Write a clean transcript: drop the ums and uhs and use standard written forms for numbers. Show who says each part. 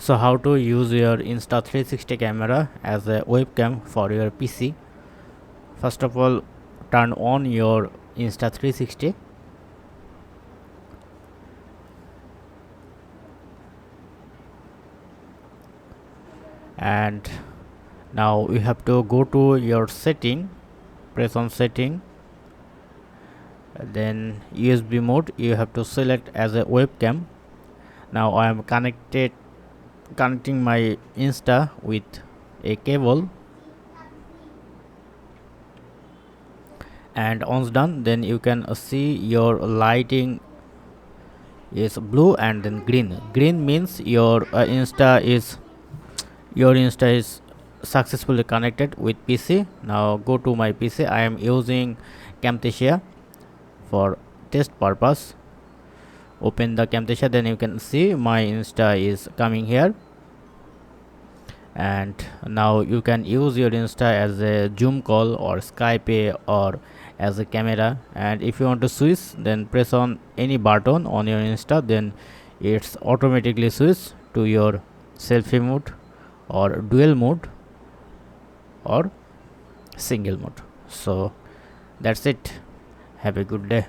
Speaker 1: So how to use your Insta360 camera as a webcam for your PC. First of all, turn on your Insta360 and now you have to go to your setting, press on setting, then USB mode you have to select as a webcam. Now I am connecting my Insta with a cable, and once done, then you can see your lighting is blue and then green means your Insta is successfully connected with PC. Now go to my PC. I am using Camtasia for test purpose. Open the Camtasia, then you can see my Insta is coming here, and now you can use your Insta as a Zoom call or Skype or as a camera. And if you want to switch, then press on any button on your Insta, then it's automatically switch to your selfie mode or dual mode or single mode. So that's it. Have a good day.